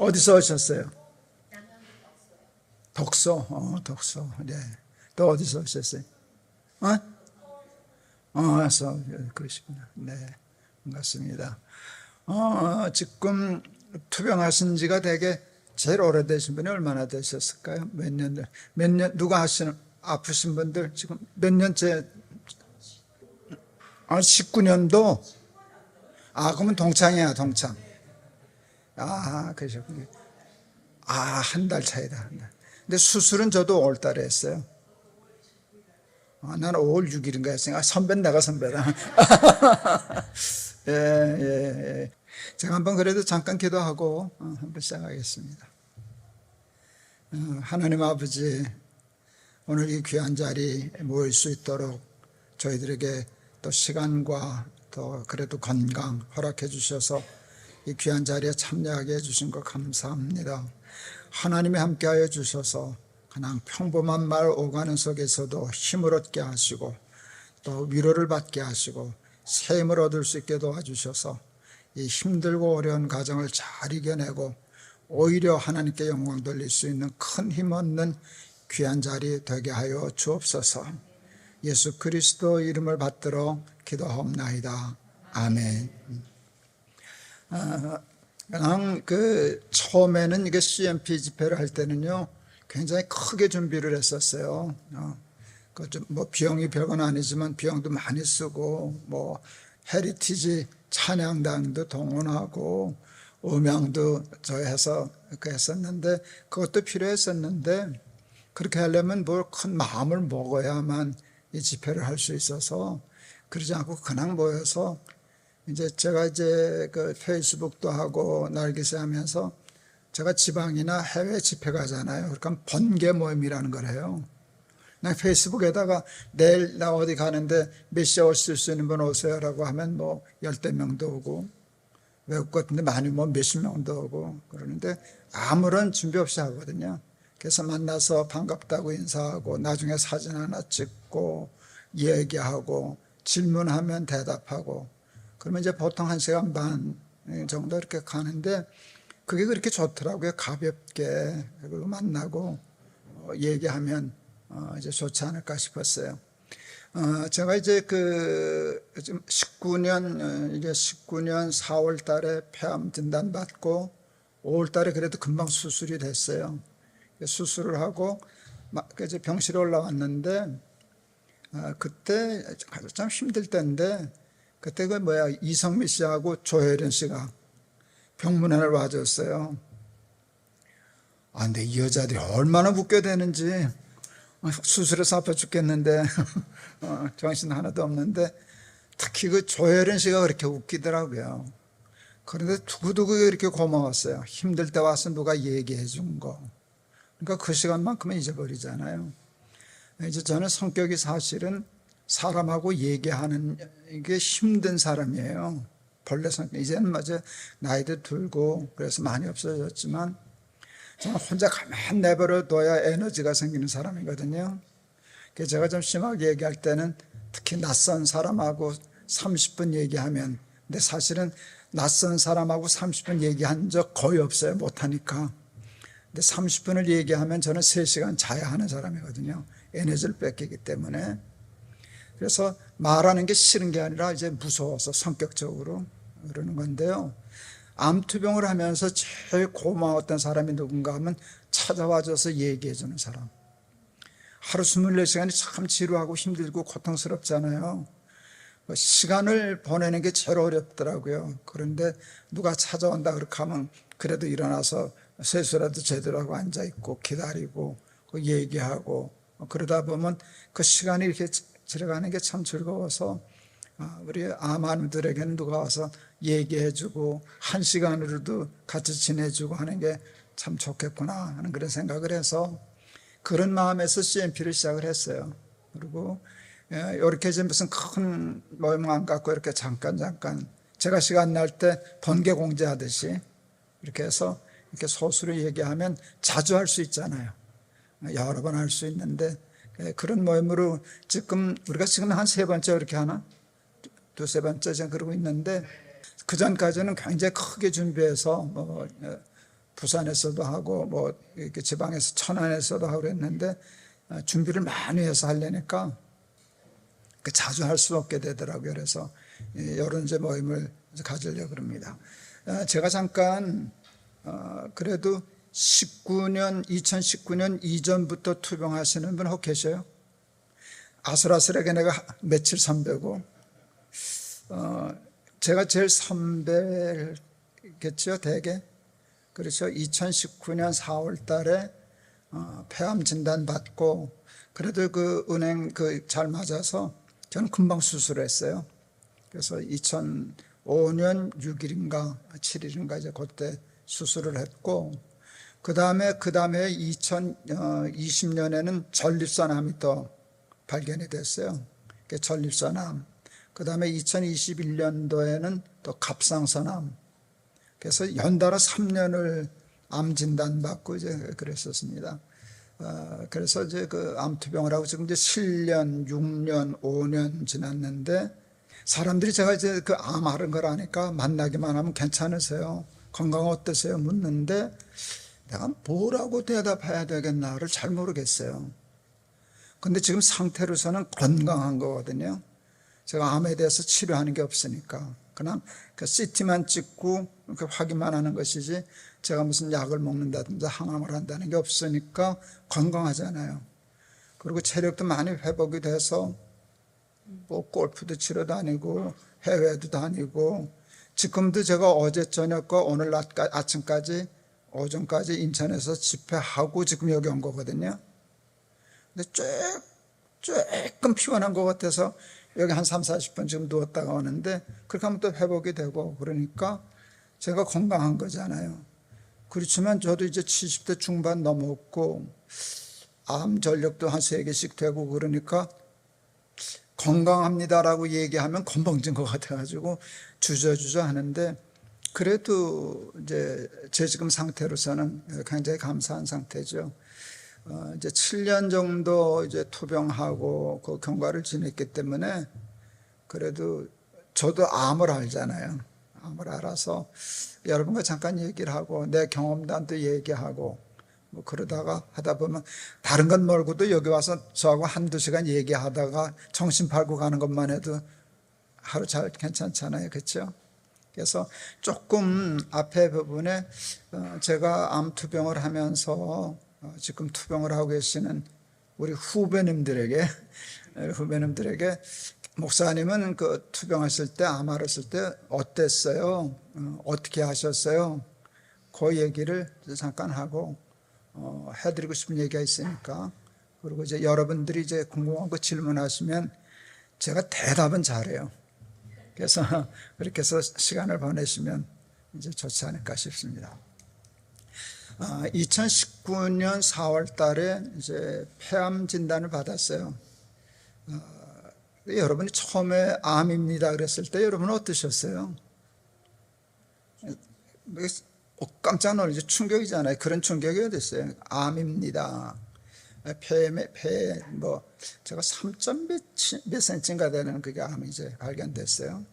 어디서 오셨어요? 덕소. 덕소. 네. 또 어디서 오셨어요? 그러시구나. 네. 반갑습니다. 지금 투병하신 지가 되게 제일 오래되신 분이 얼마나 되셨을까요? 몇 년, 누가 아프신 분들 지금 몇 년째? 19년도? 그러면 동창이야, 동창. 그러셨군요. 한 달 차이다, 한 달. 근데 수술은 저도 5월 달에 했어요. 나는 5월 6일인가 했으니까, 내가 선배다. 예. 제가 한번 그래도 잠깐 기도하고, 한번 시작하겠습니다. 하나님 아버지, 오늘 이 귀한 자리 모일 수 있도록 저희들에게 또 시간과 또 그래도 건강 허락해 주셔서 이 귀한 자리에 참여하게 해주신 것 감사합니다. 하나님이 함께하여 주셔서 그냥 평범한 말 오가는 속에서도 힘을 얻게 하시고 또 위로를 받게 하시고 새 힘을 얻을 수 있게 도와주셔서 이 힘들고 어려운 가정을 잘 이겨내고 오히려 하나님께 영광 돌릴 수 있는 큰 힘 얻는 귀한 자리 되게 하여 주옵소서. 예수 그리스도 이름을 받들어 기도하옵나이다. 아멘. 그냥 처음에는 이게 CMP 집회를 할 때는요, 굉장히 크게 준비를 했었어요. 비용이 별건 아니지만 비용도 많이 쓰고, 헤리티지 찬양단도 동원하고, 음향도 해서 했었는데, 그것도 필요했었는데, 그렇게 하려면 큰 마음을 먹어야만 이 집회를 할 수 있어서, 그러지 않고 그냥 모여서 제가 페이스북도 하고 날개새 하면서 제가 지방이나 해외 집회 가잖아요. 그러니까 번개 모임이라는 걸 해요. 나 페이스북에다가 내일 나 어디 가는데 몇 시에 오실 수 있는 분 오세요라고 하면 열댓 명도 오고, 외국 같은데 많이 몇십 명도 오고 그러는데 아무런 준비 없이 하거든요. 그래서 만나서 반갑다고 인사하고 나중에 사진 하나 찍고 얘기하고 질문하면 대답하고 그러면 보통 1시간 반 정도 이렇게 가는데 그게 그렇게 좋더라고요. 가볍게 그리고 만나고 얘기하면 좋지 않을까 싶었어요. 제가 지금 19년 4월 달에 폐암 진단 받고 5월 달에 그래도 금방 수술이 됐어요. 수술을 하고 이제 병실에 올라왔는데 그때 참 힘들 때인데 그때 이성미 씨하고 조혜련 씨가 병문안을 와줬어요. 근데 이 여자들이 얼마나 웃겨 되는지 수술해서 아파 죽겠는데 정신 하나도 없는데 특히 조혜련 씨가 그렇게 웃기더라고요. 그런데 두고두고 이렇게 고마웠어요. 힘들 때 와서 누가 얘기해 준 거. 그러니까 그 시간만큼은 잊어버리잖아요. 이제 저는 성격이 사실은 사람하고 얘기하는 게 힘든 사람이에요. 본래 성격. 이제는 나이도 들고 그래서 많이 없어졌지만 저는 혼자 가만 내버려 둬야 에너지가 생기는 사람이거든요. 그래서 제가 좀 심하게 얘기할 때는 특히 낯선 사람하고 30분 얘기하면, 근데 사실은 낯선 사람하고 30분 얘기한 적 거의 없어요. 못하니까. 근데 30분을 얘기하면 저는 3시간 자야 하는 사람이거든요. 에너지를 뺏기기 때문에. 그래서 말하는 게 싫은 게 아니라 이제 무서워서 성격적으로 그러는 건데요. 암투병을 하면서 제일 고마웠던 사람이 누군가 하면 찾아와줘서 얘기해 주는 사람. 하루 24시간이 참 지루하고 힘들고 고통스럽잖아요. 시간을 보내는 게 제일 어렵더라고요. 그런데 누가 찾아온다 그렇게 하면 그래도 일어나서 세수라도 제대로 하고 앉아있고 기다리고 얘기하고 그러다 보면 그 시간이 이렇게 지나가는 게 참 즐거워서 우리 암환들에게는 누가 와서 얘기해주고 1시간으로도 같이 지내주고 하는 게 참 좋겠구나 하는 그런 생각을 해서 그런 마음에서 CMP를 시작을 했어요. 그리고 이렇게 이제 무슨 큰 모임 안 갖고 이렇게 잠깐 제가 시간 날 때 번개 공지하듯이 이렇게 해서 이렇게 소수로 얘기하면 자주 할 수 있잖아요. 여러 번 할 수 있는데 그런 모임으로 우리가 지금 한 3번째 이렇게 하나? 2-3번째 지금 그러고 있는데 그 전까지는 굉장히 크게 준비해서 부산에서도 하고 뭐 이렇게 지방에서 천안에서도 하고 그랬는데 준비를 많이 해서 하려니까 자주 할 수 없게 되더라고요. 그래서 여론제 모임을 가지려고 그럽니다. 제가 잠깐 그래도 2019년 이전부터 투병하시는 분 혹 계셔요? 아슬아슬하게 내가 며칠 선배고 제가 제일 선배겠죠, 대개. 그렇죠. 2019년 4월 달에 폐암 진단 받고 그래도 그 은행 잘 맞아서 저는 금방 수술했어요. 그래서 2005년 6일인가 7일인가 이제 그때 수술을 했고 그 다음에 2020년에는 전립선암이 또 발견이 됐어요. 전립선암. 그 다음에 2021년도에는 또 갑상선암. 그래서 연달아 3년을 암 진단 받고 이제 그랬었습니다. 그래서 이제 그 암투병을 하고 지금 이제 7년, 6년, 5년 지났는데 사람들이 제가 이제 그 암 앓은 걸 아니까 만나기만 하면 괜찮으세요? 건강 어떠세요? 묻는데 내가 뭐라고 대답해야 되겠나를 잘 모르겠어요. 근데 지금 상태로서는 건강한 거거든요. 제가 암에 대해서 치료하는 게 없으니까 그냥 그 CT만 찍고 이렇게 확인만 하는 것이지 제가 무슨 약을 먹는다든지 항암을 한다는 게 없으니까 건강하잖아요. 그리고 체력도 많이 회복이 돼서 뭐 골프도 치러 다니고 해외도 다니고 지금도 제가 어제 저녁과 오늘 아침까지 오전까지 인천에서 집회하고 지금 여기 온 거거든요. 근데 조금 피곤한 것 같아서 여기 한 3, 40분 지금 누웠다가 오는데 그렇게 하면 또 회복이 되고 그러니까 제가 건강한 거잖아요. 그렇지만 저도 이제 70대 중반 넘었고 암 전력도 한 3개씩 되고 그러니까 건강합니다라고 얘기하면 건방진 것 같아가지고 주저주저 하는데 그래도 이제 제 지금 상태로서는 굉장히 감사한 상태죠. 이제 7년 정도 이제 투병하고 그 경과를 지냈기 때문에 그래도 저도 암을 알잖아요. 암을 알아서 여러분과 잠깐 얘기를 하고 내 경험담도 얘기하고 뭐 그러다가 하다 보면 다른 건 멀고도 여기 와서 저하고 한두 시간 얘기하다가 정신 팔고 가는 것만 해도 하루 잘 괜찮잖아요. 그렇죠? 그래서 조금 앞에 부분에 제가 암 투병을 하면서 지금 투병을 하고 계시는 우리 후배님들에게 목사님은 그 투병하실 때 암 앓았을 때 어땠어요? 어떻게 하셨어요? 그 얘기를 잠깐 하고 해드리고 싶은 얘기가 있으니까 그리고 이제 여러분들이 이제 궁금한 거 질문하시면 제가 대답은 잘해요. 그래서 그렇게 해서 시간을 보내시면 이제 좋지 않을까 싶습니다. 2019년 4월 달에 이제 폐암 진단을 받았어요. 여러분이 처음에 암입니다 그랬을 때 여러분은 어떠셨어요? 깜짝 놀라죠. 충격이잖아요. 그런 충격이 됐어요. 암입니다. 제가 3몇 센치인가 되는 그게 암이 이제 발견됐어요.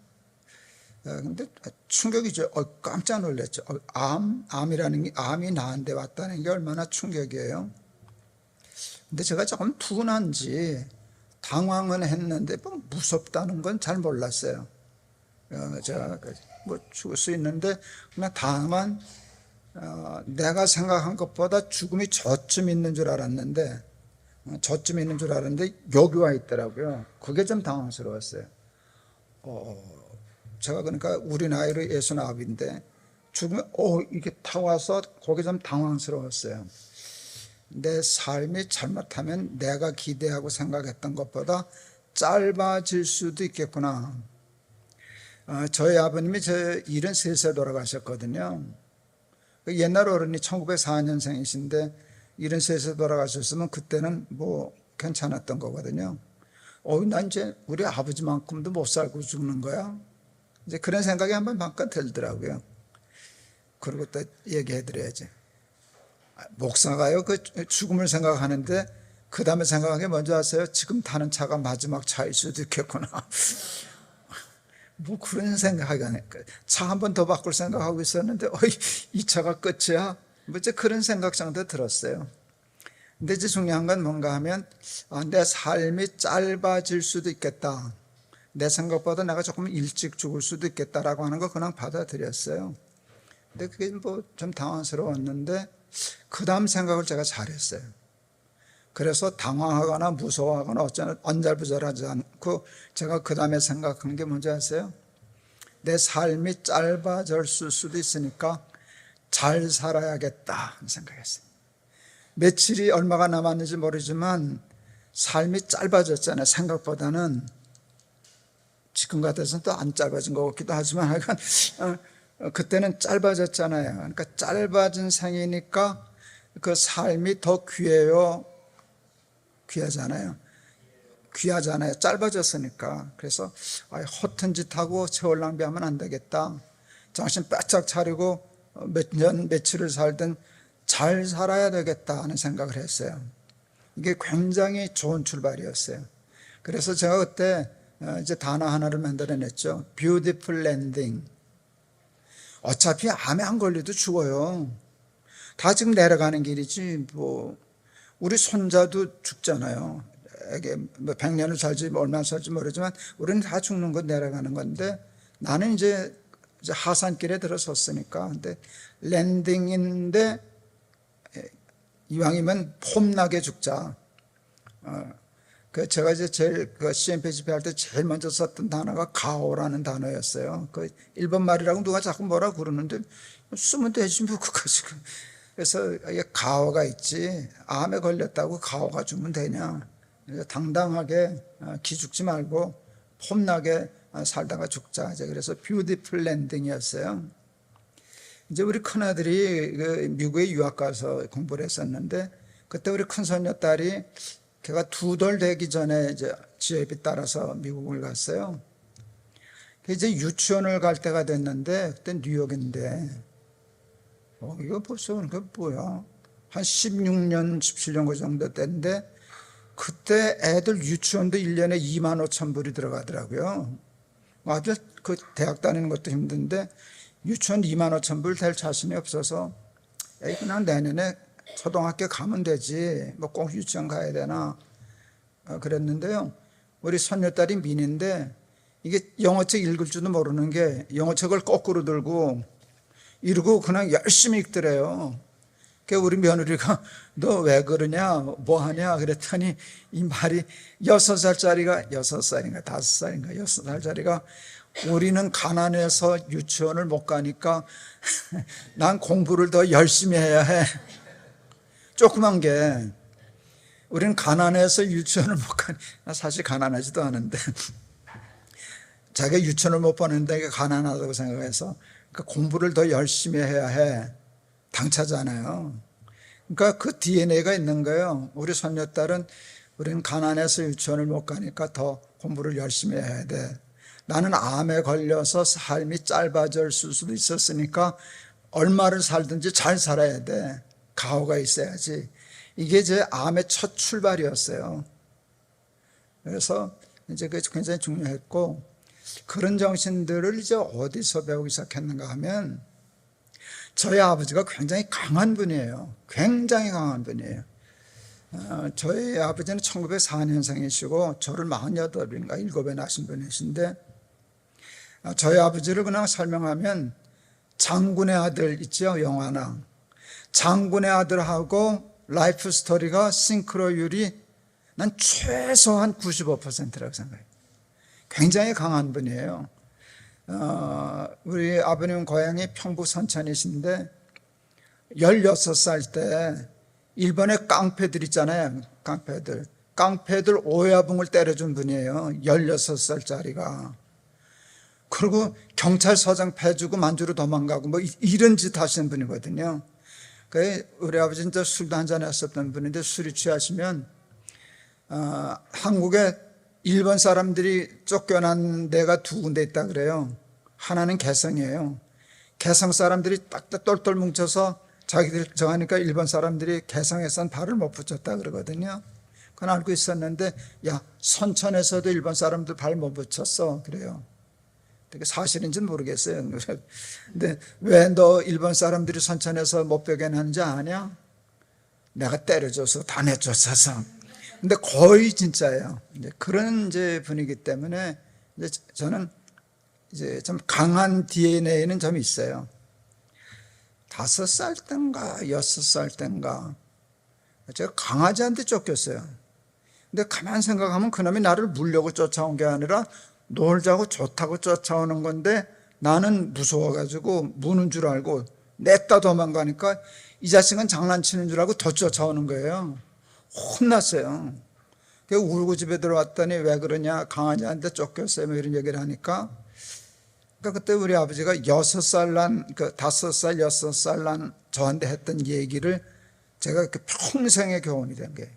근데 충격이죠. 깜짝 놀랐죠. 암이라는 게 암이 나한테 왔다는 게 얼마나 충격이에요. 근데 제가 조금 둔한지 당황은 했는데 뭐 무섭다는 건 잘 몰랐어요. 제가 뭐 죽을 수 있는데 그냥 다만 내가 생각한 것보다 죽음이 저쯤 있는 줄 알았는데 여기 와 있더라고요. 그게 좀 당황스러웠어요. 제가 그러니까 우리 나이로 69인데 죽음이 이게 타 와서 거기 좀 당황스러웠어요. 내 삶이 잘못하면 내가 기대하고 생각했던 것보다 짧아질 수도 있겠구나. 저희 아버님이 73세 돌아가셨거든요. 옛날 어른이 1904년생이신데 73세 돌아가셨으면 그때는 뭐 괜찮았던 거거든요. 난 이제 우리 아버지만큼도 못 살고 죽는 거야. 이제 그런 생각이 한번 잠깐 들더라고요. 그리고 또 얘기해드려야지. 목사가요, 그 죽음을 생각하는데 그 다음에 생각한 게 뭔지 아세요? 지금 타는 차가 마지막 차일 수도 있겠구나. 뭐 그런 생각이 차 한 번 더 바꿀 생각하고 있었는데 이 차가 끝이야. 뭐 이제 그런 생각 정도 들었어요. 근데 이제 중요한 건 뭔가 하면 내 삶이 짧아질 수도 있겠다. 내 생각보다 내가 조금 일찍 죽을 수도 있겠다라고 하는 거 그냥 받아들였어요. 근데 그게 뭐 좀 당황스러웠는데 그 다음 생각을 제가 잘했어요. 그래서 당황하거나 무서워하거나 어쩌나 안절부절하지 않고 제가 그 다음에 생각한 게 뭔지 아세요? 내 삶이 짧아질 수도 있으니까 잘 살아야겠다 생각했어요. 며칠이 얼마가 남았는지 모르지만 삶이 짧아졌잖아요. 생각보다는 지금 같아서는 또 안 짧아진 것 같기도 하지만 하여간 그때는 짧아졌잖아요. 그러니까 짧아진 생이니까 그 삶이 더 귀하잖아요. 짧아졌으니까. 그래서 허튼 짓 하고 세월 낭비하면 안 되겠다. 정신 바짝 차리고 몇 년 며칠을 살든 잘 살아야 되겠다 하는 생각을 했어요. 이게 굉장히 좋은 출발이었어요. 그래서 제가 그때 이제 단어 하나를 만들어냈죠. Beautiful landing. 어차피 암에 안 걸려도 죽어요. 다 지금 내려가는 길이지 뭐 우리 손자도 죽잖아요. 이게 뭐 100년을 살지 얼마나 살지 모르지만 우리는 다 죽는 건 내려가는 건데 나는 이제 하산길에 들어섰으니까. 근데 랜딩인데 이왕이면 폼나게 죽자. 제가 이제 제일 CMP 집회할 때 제일 먼저 썼던 단어가 가오라는 단어였어요. 그 일본 말이라고 누가 자꾸 뭐라 그러는데 쓰면 되지 뭐 그거지. 그래서 이게 가오가 있지. 암에 걸렸다고 가오가 주면 되냐. 당당하게 기죽지 말고 폼나게 살다가 죽자. 그래서 뷰티풀 랜딩이었어요. 이제 우리 큰아들이 미국에 유학 가서 공부를 했었는데 그때 우리 큰손녀딸이 걔가 2돌 되기 전에 이제 지혜비 따라서 미국을 갔어요. 이제 유치원을 갈 때가 됐는데 그때 뉴욕인데 이거 벌써 그러니까 뭐야 한 16년 17년 그 정도 때인데 그때 애들 유치원도 1년에 2만 5천 불이 들어가더라고요. 아주 그 대학 다니는 것도 힘든데 유치원 2만 5천 불 될 자신이 없어서 그냥 내년에 초등학교 가면 되지 뭐 꼭 유치원 가야 되나 그랬는데요. 우리 손녀딸이 민인데 이게 영어책 읽을 줄도 모르는 게 영어책을 거꾸로 들고 이러고 그냥 열심히 읽더래요. 그러니까 우리 며느리가 너 왜 그러냐 뭐 하냐 그랬더니 이 말이 6살짜리가 6살인가 5살인가 6살짜리가 우리는 가난해서 유치원을 못 가니까 난 공부를 더 열심히 해야 해. 조그만 게 우리는 가난해서 유치원을 못 가니 사실 가난하지도 않은데 자기가 유치원을 못 보는데 가난하다고 생각해서 그러니까 공부를 더 열심히 해야 해. 당차잖아요. 그러니까 그 DNA가 있는 거예요. 우리 손녀딸은 우리는 가난해서 유치원을 못 가니까 더 공부를 열심히 해야 돼. 나는 암에 걸려서 삶이 짧아질 수도 있었으니까 얼마를 살든지 잘 살아야 돼. 가오가 있어야지. 이게 제 암의 첫 출발이었어요. 그래서 이제 그게 굉장히 중요했고 그런 정신들을 이제 어디서 배우기 시작했는가 하면 저희 아버지가 굉장히 강한 분이에요. 굉장히 강한 분이에요. 저희 아버지는 1904년생이시고 저를 48인가 7에 낳으신 분이신데 저희 아버지를 그냥 설명하면 장군의 아들 있죠, 영화나. 장군의 아들하고 라이프 스토리가 싱크로율이 난 최소한 95%라고 생각해요. 굉장히 강한 분이에요. 우리 아버님 고향이 평부 선천이신데 16살 때 일본의 깡패들 있잖아요. 깡패들 오야붕을 때려준 분이에요. 16살짜리가. 그리고 경찰서장 패주고 만주로 도망가고 뭐 이런 짓 하시는 분이거든요. 우리 아버지는 술도 한잔 했었던 분인데 술이 취하시면 한국에 일본 사람들이 쫓겨난 데가 2군데 있다 그래요. 하나는 개성이에요. 개성 사람들이 딱 똘똘 뭉쳐서 자기들 정하니까 일본 사람들이 개성에선 발을 못 붙였다 그러거든요. 그건 알고 있었는데 야 선천에서도 일본 사람들 발 못 붙였어 그래요. 그게 사실인지는 모르겠어요. 근데 왜 너 일본 사람들이 선천에서 못 배게 하는지 아냐? 내가 때려줘서 다 내쫓아서. 근데 거의 진짜예요. 이제 그런 이제 분위기 때문에 이제 저는 이제 좀 강한 DNA는 좀 있어요. 5살 땐가 6살 땐가 제가 강아지한테 쫓겼어요. 근데 가만 생각하면 그놈이 나를 물려고 쫓아온 게 아니라 놀자고 좋다고 쫓아오는 건데 나는 무서워가지고 무는 줄 알고 냈다 도망가니까 이 자식은 장난치는 줄 알고 더 쫓아오는 거예요. 혼났어요. 울고 집에 들어왔더니 왜 그러냐, 강아지한테 쫓겼어요, 뭐 이런 얘기를 하니까. 그러니까 그때 우리 아버지가 6살 난, 5살, 6살 난 저한테 했던 얘기를 제가 평생의 교훈이 된 게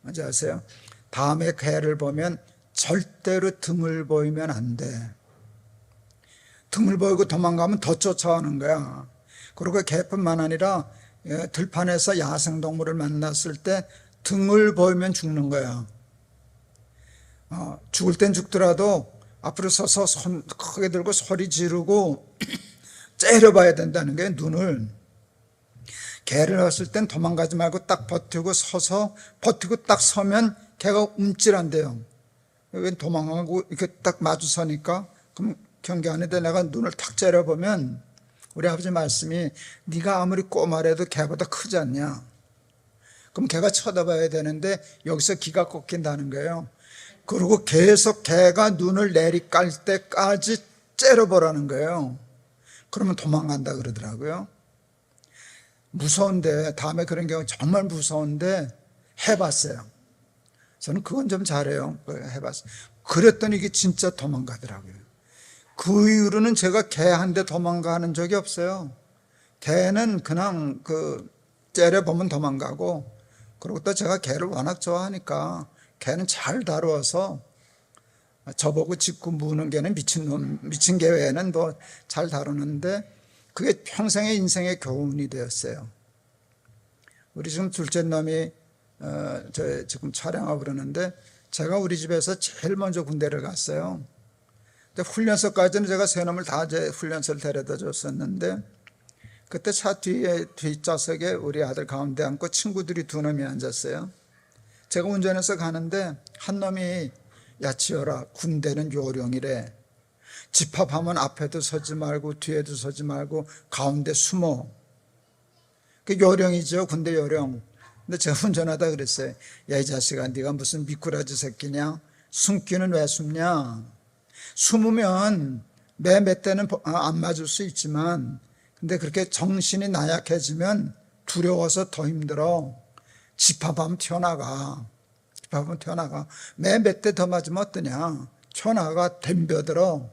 뭔지 아세요? 다음에 개를 보면 절대로 등을 보이면 안 돼. 등을 보이고 도망가면 더 쫓아오는 거야. 그리고 개뿐만 아니라 들판에서 야생동물을 만났을 때 등을 보이면 죽는 거야. 죽을 땐 죽더라도 앞으로 서서 손 크게 들고 소리 지르고 째려봐야 된다는 게 눈을. 개를 왔을 땐 도망가지 말고 딱 버티고 서서 버티고 딱 서면 개가 움찔한대요. 왜 도망가고 이렇게 딱 마주서니까 그럼 경계 아닌데 내가 눈을 탁 째려보면 우리 아버지 말씀이 네가 아무리 꼬마래도 개보다 크지 않냐. 그럼 개가 쳐다봐야 되는데 여기서 기가 꺾인다는 거예요. 그리고 계속 개가 눈을 내리깔 때까지 째려보라는 거예요. 그러면 도망간다 그러더라고요. 무서운데, 다음에 그런 경우 정말 무서운데 해봤어요. 저는 그건 좀 잘해요. 해봤어요. 그랬더니 이게 진짜 도망가더라고요. 그 이후로는 제가 개 한 대 도망가는 적이 없어요. 개는 그냥 째려보면 도망가고, 그리고 또 제가 개를 워낙 좋아하니까 개는 잘 다루어서 저보고 짖고 무는 개는 미친 개 외에는 뭐 잘 다루는데 그게 평생의 인생의 교훈이 되었어요. 우리 지금 둘째 놈이 저 지금 촬영하고 그러는데 제가 우리 집에서 제일 먼저 군대를 갔어요. 근데 훈련소까지는 제가 세 놈을 다 제 훈련소를 데려다 줬었는데 그때 차 뒤에 뒷좌석에 우리 아들 가운데 앉고 친구들이 2놈이 앉았어요. 제가 운전해서 가는데 한 놈이 야 지어라, 군대는 요령이래. 집합하면 앞에도 서지 말고 뒤에도 서지 말고 가운데 숨어. 그 요령이죠, 군대 요령. 근데 제가 운전하다 그랬어요. 야 이 자식아, 네가 무슨 미꾸라지 새끼냐? 숨기는 왜 숨냐? 숨으면 몇 대는 안 맞을 수 있지만 근데 그렇게 정신이 나약해지면 두려워서 더 힘들어. 집합하면 튀어나가. 집합하면 튀어나가. 몇 대 더 맞으면 어떠냐? 튀어나가 덤벼들어.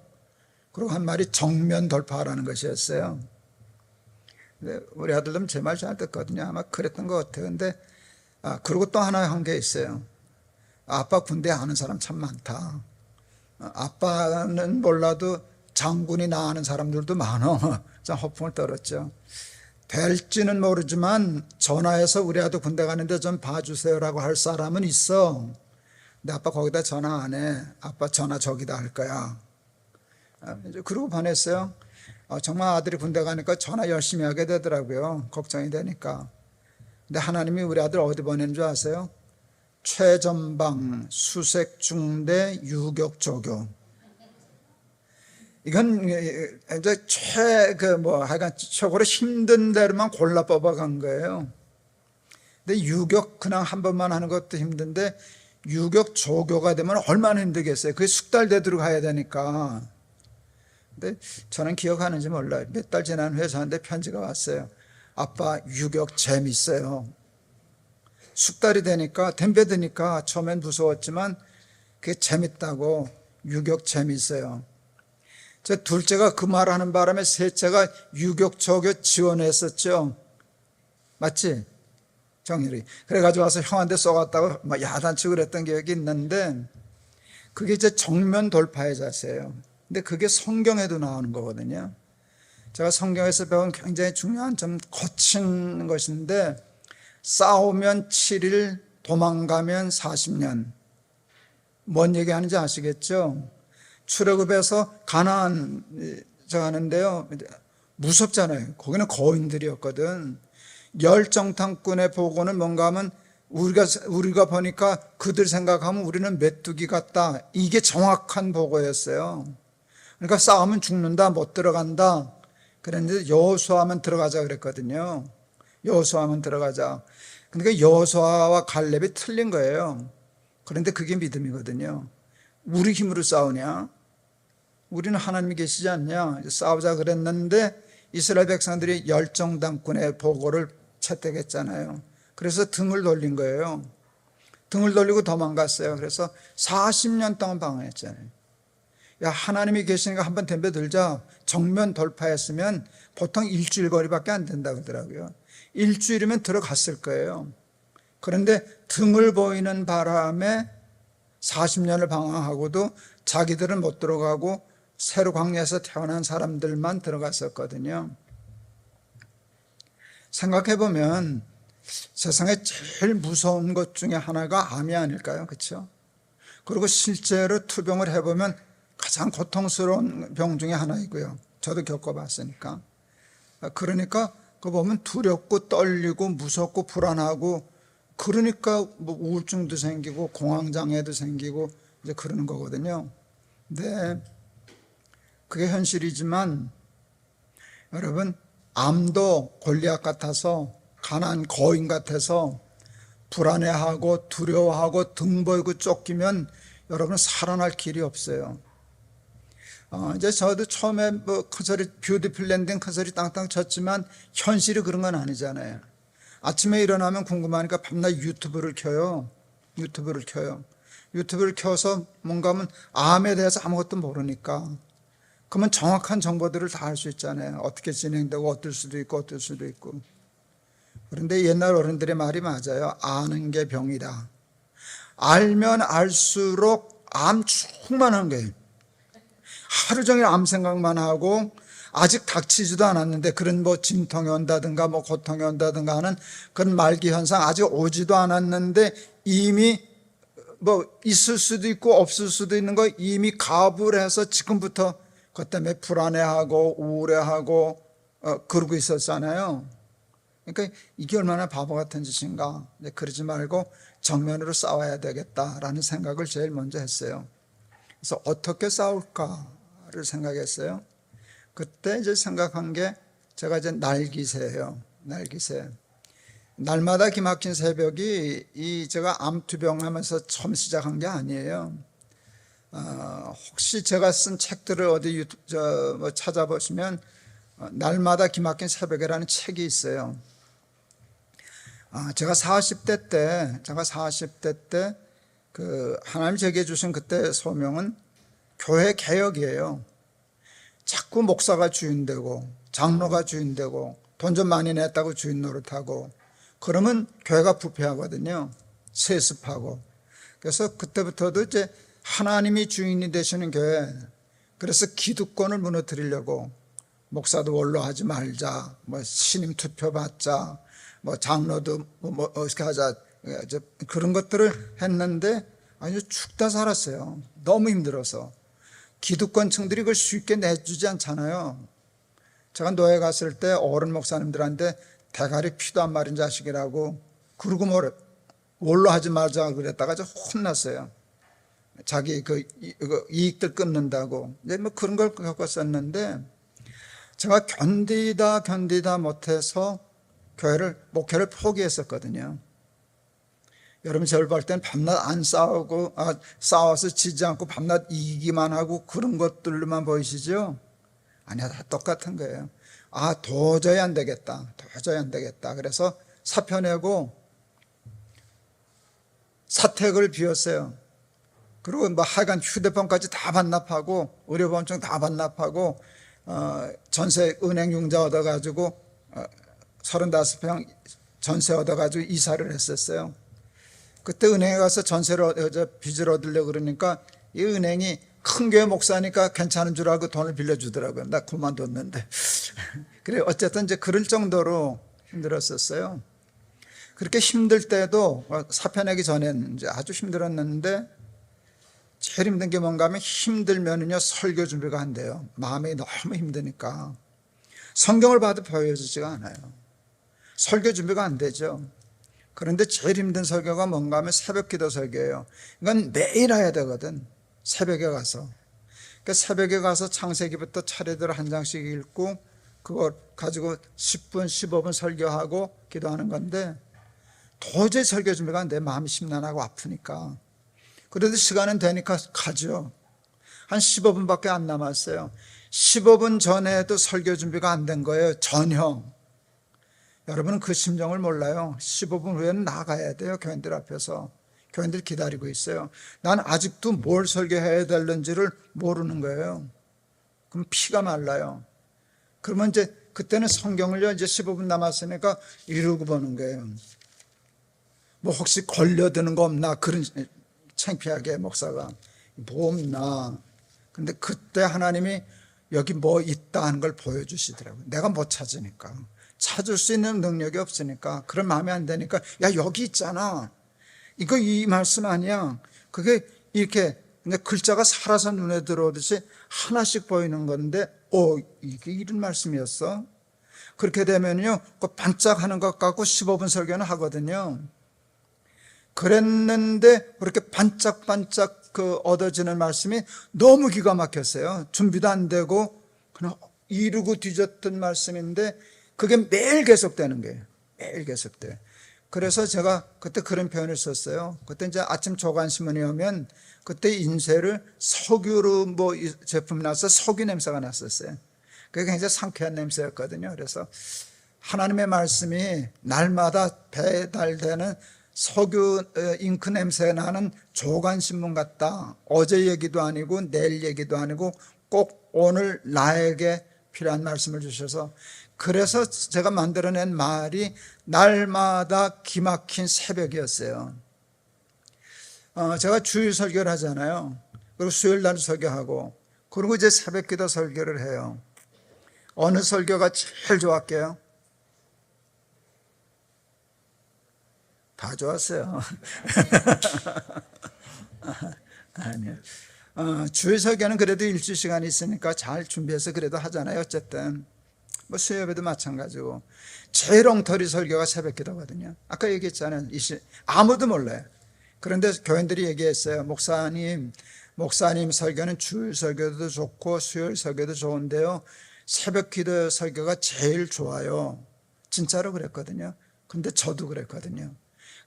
그리고 한 말이 정면 돌파하라는 것이었어요. 근데 우리 아들은 제 말 잘 듣거든요. 아마 그랬던 것 같아요. 근데 그리고 또 하나 한 게 있어요. 아빠 군대 아는 사람 참 많다. 아빠는 몰라도 장군이 나 아는 사람들도 많아. 참 허풍을 떨었죠. 될지는 모르지만 전화해서 우리 아들 군대 가는데 좀 봐주세요라고 할 사람은 있어. 근데 아빠 거기다 전화 안 해. 아빠 전화 저기다 할 거야. 그러고 보냈어요. 정말 아들이 군대 가니까 전화 열심히 하게 되더라고요. 걱정이 되니까. 근데 하나님이 우리 아들 어디 보내는 줄 아세요? 최전방 수색중대 유격조교. 이건 이제 하여간 최고로 힘든 데로만 골라 뽑아간 거예요. 근데 유격 그냥 한 번만 하는 것도 힘든데 유격 조교가 되면 얼마나 힘들겠어요. 그게 숙달 되도록 해야 되니까. 근데 저는 기억하는지 몰라요. 몇 달 지난 후에 저한테 편지가 왔어요. 아빠 유격 재밌어요. 숙달이 되니까 덤벼드니까 처음엔 무서웠지만 그게 재밌다고. 유격 재밌어요. 제 둘째가 그 말하는 바람에 셋째가 유격 조교 지원했었죠. 맞지? 정일이. 그래가지고 와서 형한테 쏘갔다고 막 야단치고 그랬던 기억이 있는데 그게 이제 정면 돌파의 자세예요. 근데 그게 성경에도 나오는 거거든요. 제가 성경에서 배운 굉장히 중요한 좀 거친 것인데 싸우면 7일, 도망가면 40년. 뭔 얘기하는지 아시겠죠? 출애굽에서 가나안 하는데요. 무섭잖아요. 거기는 거인들이었거든. 열정탐꾼의 보고는 뭔가 하면 우리가 보니까 그들 생각하면 우리는 메뚜기 같다. 이게 정확한 보고였어요. 그러니까 싸우면 죽는다, 못 들어간다. 그랬는데 여호수아만 들어가자 그랬거든요. 여호수아만 들어가자. 그러니까 여호수아와 갈렙이 틀린 거예요. 그런데 그게 믿음이거든요. 우리 힘으로 싸우냐? 우리는 하나님이 계시지 않냐? 싸우자 그랬는데 이스라엘 백성들이 열정당꾼의 보고를 채택했잖아요. 그래서 등을 돌린 거예요. 등을 돌리고 도망갔어요. 그래서 40년 동안 방황했잖아요. 야, 하나님이 계시니까 한번 덤벼들자. 정면 돌파했으면 보통 일주일 거리밖에 안 된다 그러더라고요. 일주일이면 들어갔을 거예요. 그런데 등을 보이는 바람에 40년을 방황하고도 자기들은 못 들어가고 새로 광야에서 태어난 사람들만 들어갔었거든요. 생각해보면 세상에 제일 무서운 것 중에 하나가 암이 아닐까요? 그렇죠? 그리고 실제로 투병을 해보면 가장 고통스러운 병 중에 하나이고요. 저도 겪어봤으니까. 그러니까 그거 보면 두렵고 떨리고 무섭고 불안하고, 그러니까 뭐 우울증도 생기고 공황장애도 생기고 이제 그러는 거거든요. 근데 그게 현실이지만 여러분, 암도 골리앗 같아서, 가난 거인 같아서 불안해하고 두려워하고 등 보이고 쫓기면 여러분 살아날 길이 없어요. 이제 저도 처음에 뭐 커서리 뷰티풀 랜딩 커서리 땅땅 쳤지만 현실이 그런 건 아니잖아요. 아침에 일어나면 궁금하니까 밤낮 유튜브를 켜요. 유튜브를 켜서 뭔가 하면 암에 대해서 아무것도 모르니까, 그러면 정확한 정보들을 다 알 수 있잖아요. 어떻게 진행되고 어떨 수도 있고 어떨 수도 있고. 그런데 옛날 어른들의 말이 맞아요. 아는 게 병이다. 알면 알수록 암 충만한 거예요. 하루 종일 암 생각만 하고 아직 닥치지도 않았는데 그런 뭐 진통이 온다든가 뭐 고통이 온다든가 하는 그런 말기 현상 아직 오지도 않았는데 이미 뭐 있을 수도 있고 없을 수도 있는 거 이미 가불 해서 지금부터 그것 때문에 불안해하고 우울해하고 그러고 있었잖아요. 그러니까 이게 얼마나 바보 같은 짓인가. 그러지 말고 정면으로 싸워야 되겠다라는 생각을 제일 먼저 했어요. 그래서 어떻게 싸울까를 생각했어요. 그때 이제 생각한 게 제가 이제 날기새예요. 날기새. 날마다 기막힌 새벽이 제가 암투병하면서 처음 시작한 게 아니에요. 혹시 제가 쓴 책들을 어디 뭐 찾아보시면 날마다 기막힌 새벽이라는 책이 있어요. 제가 40대 때 그 하나님 제게 주신 그때 소명은 교회 개혁이에요. 자꾸 목사가 주인되고 장로가 주인되고 돈 좀 많이 냈다고 주인 노릇하고 그러면 교회가 부패하거든요. 세습하고. 그래서 그때부터도 이제 하나님이 주인이 되시는 교회, 그래서 기득권을 무너뜨리려고 목사도 원로하지 말자, 뭐 신임 투표 받자, 뭐 장로도 뭐 어떻게 하자, 그런 것들을 했는데 아주 죽다 살았어요. 너무 힘들어서. 기득권층들이 그걸 쉽게 내주지 않잖아요. 제가 노예 갔을 때 어른 목사님들한테 대가리 피도 안 마른 자식이라고 그러고 뭐 원로하지 말자 그랬다가 좀 혼났어요. 자기 그 이익들 끊는다고. 이제 뭐 그런 걸 겪었었는데 제가 견디다 못해서 목회를 포기했었거든요. 여러분 저를 볼 때는 밤낮 안 싸우고 싸워서 지지 않고 밤낮 이기기만 하고 그런 것들로만 보이시죠? 아니야, 다 똑같은 거예요. 도저히 안 되겠다. 그래서 사표 내고 사택을 비웠어요. 그리고 뭐 하여간 휴대폰까지 다 반납하고 의료보험증 다 반납하고 전세 은행 융자 얻어가지고 35평 전세 얻어가지고 이사를 했었어요. 그때 은행에 가서 빚을 얻으려고 그러니까 이 은행이 큰 교회 목사니까 괜찮은 줄 알고 돈을 빌려주더라고요. 나 그만뒀는데. 그래, 어쨌든 이제 그럴 정도로 힘들었었어요. 그렇게 힘들 때도 사표 내기 전에는 이제 아주 힘들었는데 제일 힘든 게 뭔가 하면 힘들면은요 설교 준비가 안 돼요. 마음이 너무 힘드니까. 성경을 봐도 보여지지가 않아요. 설교 준비가 안 되죠. 그런데 제일 힘든 설교가 뭔가 하면 새벽 기도 설교예요. 이건 매일 해야 되거든. 새벽에 가서. 그러니까 새벽에 가서 창세기부터 차례대로 한 장씩 읽고 그걸 가지고 10분, 15분 설교하고 기도하는 건데 도저히 설교 준비가 안 돼. 마음이 심란하고 아프니까. 그래도 시간은 되니까 가죠. 한 15분밖에 안 남았어요. 15분 전에도 설교 준비가 안 된 거예요. 전혀. 여러분은 그 심정을 몰라요. 15분 후에는 나가야 돼요. 교인들 앞에서. 교인들 기다리고 있어요. 난 아직도 뭘 설교해야 되는지를 모르는 거예요. 그럼 피가 말라요. 그러면 이제 그때는 성경을요, 이제 15분 남았으니까 이러고 보는 거예요. 뭐 혹시 걸려드는 거 없나? 그런 창피하게 목사가 뭐 없나? 근데 그때 하나님이 여기 뭐 있다 하는 걸 보여주시더라고요. 내가 못 찾으니까. 찾을 수 있는 능력이 없으니까. 그런 마음이 안 되니까 야 여기 있잖아. 이거 이 말씀 아니야. 그게 이렇게 글자가 살아서 눈에 들어오듯이 하나씩 보이는 건데 이게 이런 말씀이었어? 그렇게 되면요 그 반짝하는 것 같고 15분 설교는 하거든요. 그랬는데 그렇게 반짝반짝 그 얻어지는 말씀이 너무 기가 막혔어요. 준비도 안 되고 그냥 이루고 뒤졌던 말씀인데 그게 매일 계속되는 거예요. 매일 계속돼. 그래서 제가 그때 그런 표현을 썼어요. 그때 이제 아침 조간신문에 오면 그때 인쇄를 석유로 뭐 제품이 나서 석유 냄새가 났었어요. 그게 굉장히 상쾌한 냄새였거든요. 그래서 하나님의 말씀이 날마다 배달되는 석유 잉크 냄새 나는 조간신문 같다. 어제 얘기도 아니고 내일 얘기도 아니고 꼭 오늘 나에게 필요한 말씀을 주셔서 그래서 제가 만들어낸 말이 날마다 기막힌 새벽이었어요. 제가 주일 설교를 하잖아요. 그리고 수요일 날 설교하고 그리고 이제 새벽 기도 설교를 해요. 어느 설교가 제일 좋았게요? 다 좋았어요. 아니요. 주일 설교는 그래도 일주일 시간이 있으니까 잘 준비해서 그래도 하잖아요. 어쨌든 뭐 수요예배도 마찬가지고 제일 엉터리 설교가 새벽 기도거든요. 아까 얘기했잖아요. 아무도 몰라요. 그런데 교인들이 얘기했어요. 목사님 설교는 주일 설교도 좋고 수요일 설교도 좋은데요. 새벽 기도 설교가 제일 좋아요. 진짜로 그랬거든요. 근데 저도 그랬거든요.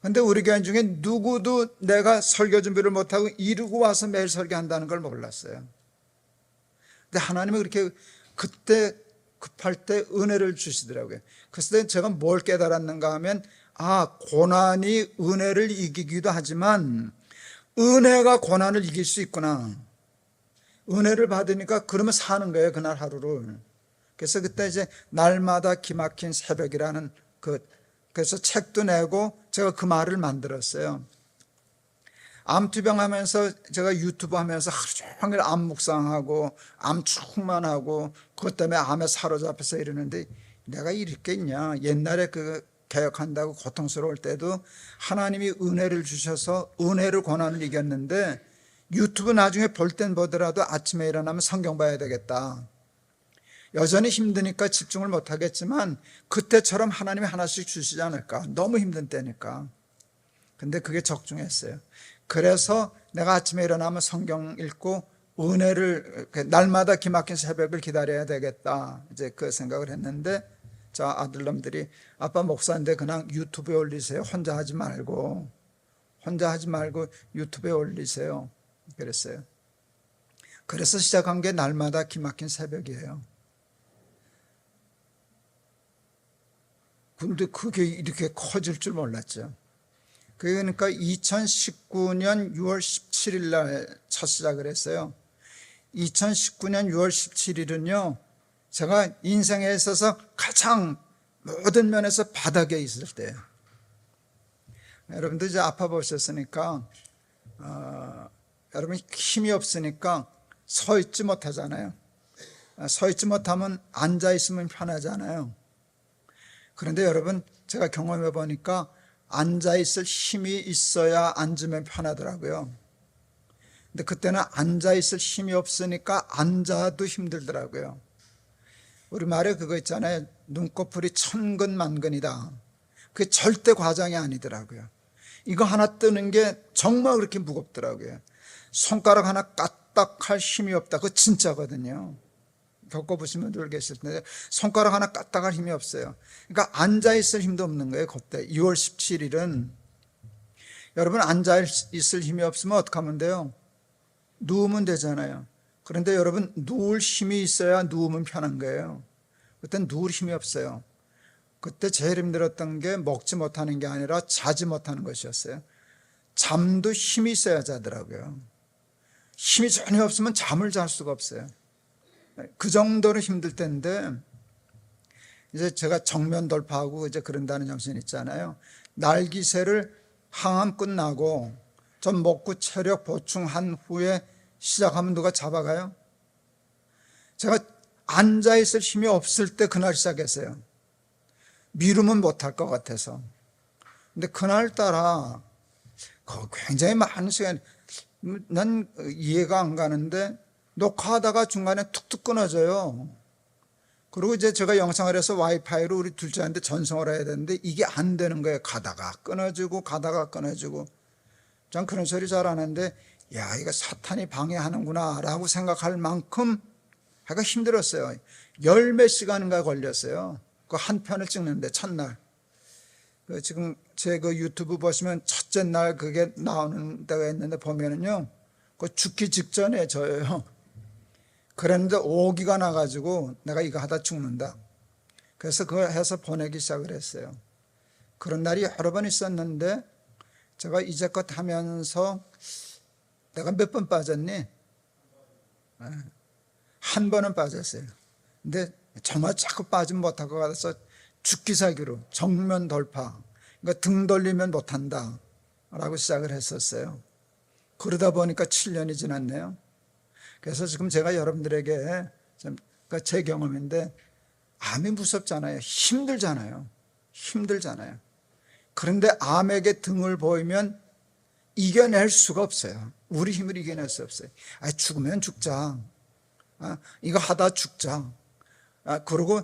근데 우리 교인 중에 누구도 내가 설교 준비를 못하고 이러고 와서 매일 설교한다는 걸 몰랐어요. 근데 하나님은 그렇게 그때 급할 때 은혜를 주시더라고요. 그래서 제가 뭘 깨달았는가 하면 고난이 은혜를 이기기도 하지만 은혜가 고난을 이길 수 있구나. 은혜를 받으니까 그러면 사는 거예요. 그날 하루를. 그래서 그때 이제 날마다 기막힌 새벽이라는 그래서 책도 내고 제가 그 말을 만들었어요. 암투병 하면서 제가 유튜브 하면서 하루 종일 암 묵상하고 암 충만하고 그것 때문에 암에 사로잡혀서 이러는데 내가 이럴 게 있냐. 옛날에 그 개혁한다고 고통스러울 때도 하나님이 은혜를 주셔서 은혜로 고난을 이겼는데 유튜브 나중에 볼 땐 보더라도 아침에 일어나면 성경 봐야 되겠다. 여전히 힘드니까 집중을 못하겠지만 그때처럼 하나님이 하나씩 주시지 않을까. 너무 힘든 때니까. 근데 그게 적중했어요. 그래서 내가 아침에 일어나면 성경 읽고 은혜를 날마다 기막힌 새벽을 기다려야 되겠다. 이제 그 생각을 했는데 저 아들놈들이 아빠 목사인데 그냥 유튜브에 올리세요. 혼자 하지 말고 유튜브에 올리세요. 그랬어요. 그래서 시작한 게 날마다 기막힌 새벽이에요. 근데 그게 이렇게 커질 줄 몰랐죠. 그러니까 2019년 6월 17일 날 첫 시작을 했어요. 2019년 6월 17일은요, 제가 인생에 있어서 가장 모든 면에서 바닥에 있을 때예요. 여러분들 이제 아파 보셨으니까, 여러분 힘이 없으니까 서 있지 못하잖아요. 서 있지 못하면 앉아 있으면 편하잖아요. 그런데 여러분 제가 경험해 보니까 앉아 있을 힘이 있어야 앉으면 편하더라고요. 근데 그때는 앉아 있을 힘이 없으니까 앉아도 힘들더라고요. 우리말에 그거 있잖아요. 눈꺼풀이 천근만근이다. 그게 절대 과장이 아니더라고요. 이거 하나 뜨는 게 정말 그렇게 무겁더라고요. 손가락 하나 까딱할 힘이 없다. 그거 진짜거든요. 겪어보시면 늘 계실 텐데 손가락 하나 까딱할 힘이 없어요. 그러니까 앉아있을 힘도 없는 거예요. 그때 2월 17일은 여러분 앉아있을 힘이 없으면 어떡하면 돼요? 누우면 되잖아요. 그런데 여러분 누울 힘이 있어야 누우면 편한 거예요. 그땐 누울 힘이 없어요. 그때 제일 힘들었던 게 먹지 못하는 게 아니라 자지 못하는 것이었어요. 잠도 힘이 있어야 자더라고요. 힘이 전혀 없으면 잠을 잘 수가 없어요. 그 정도로 힘들 텐데 이제 제가 정면 돌파하고 이제 그런다는 정신 있잖아요. 날기세를 항암 끝나고 좀 먹고 체력 보충한 후에 시작하면 누가 잡아가요? 제가 앉아있을 힘이 없을 때 그날 시작했어요. 미루면 못할 것 같아서. 근데 그날따라 굉장히 많은 시간, 난 이해가 안 가는데 녹화하다가 중간에 툭툭 끊어져요. 그리고 이제 제가 영상을 해서 와이파이로 우리 둘째한테 전송을 해야 되는데 이게 안 되는 거예요. 가다가 끊어지고 가다가 끊어지고. 전 그런 소리 잘 안 하는데 야, 이거 사탄이 방해하는구나 라고 생각할 만큼 하기가 힘들었어요. 10몇 시간인가 걸렸어요. 그 한 편을 찍는데 첫날. 지금 제 그 유튜브 보시면 첫째 날 그게 나오는 데가 있는데 보면은요. 그 죽기 직전에 저예요. 그랬는데 오기가 나가지고 내가 이거 하다 죽는다. 그래서 그걸 해서 보내기 시작을 했어요. 그런 날이 여러 번 있었는데 제가 이제껏 하면서 내가 몇 번 빠졌니? 한 번은 빠졌어요. 근데 정말 자꾸 빠지면 못할 것 같아서 죽기 살기로 정면 돌파. 그러니까 등 돌리면 못한다 라고 시작을 했었어요. 그러다 보니까 7년이 지났네요. 그래서 지금 제가 여러분들에게 그러니까 제 경험인데 암이 무섭잖아요. 힘들잖아요. 그런데 암에게 등을 보이면 이겨낼 수가 없어요. 우리 힘을 이겨낼 수 없어요. 죽으면 죽자. 이거 하다 죽자. 그리고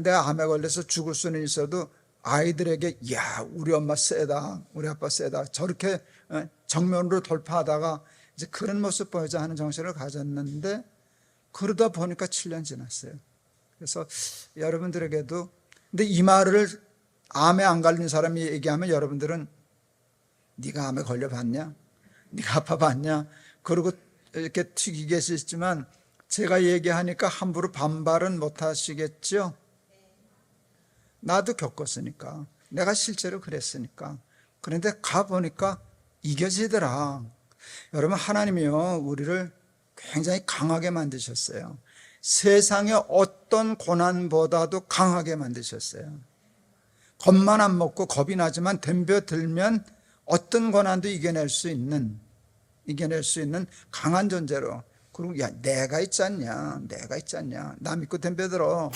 내가 암에 걸려서 죽을 수는 있어도 아이들에게 야, 우리 엄마 세다, 우리 아빠 세다. 저렇게 정면으로 돌파하다가 이제 그런 모습 보여자 하는 정신을 가졌는데 그러다 보니까 7년 지났어요. 그래서 여러분들에게도 근데 이 말을 암에 안 걸린 사람이 얘기하면 여러분들은 네가 암에 걸려봤냐? 네가 아파봤냐? 그리고 이렇게 튀기겠지만 제가 얘기하니까 함부로 반발은 못 하시겠죠? 나도 겪었으니까. 내가 실제로 그랬으니까. 그런데 가보니까 이겨지더라. 여러분 하나님이요 우리를 굉장히 강하게 만드셨어요. 세상의 어떤 고난보다도 강하게 만드셨어요. 겁만 안 먹고 겁이 나지만 덤벼들면 어떤 고난도 이겨낼 수 있는 강한 존재로. 그리고 야 내가 있지 않냐 나 믿고 덤벼들어.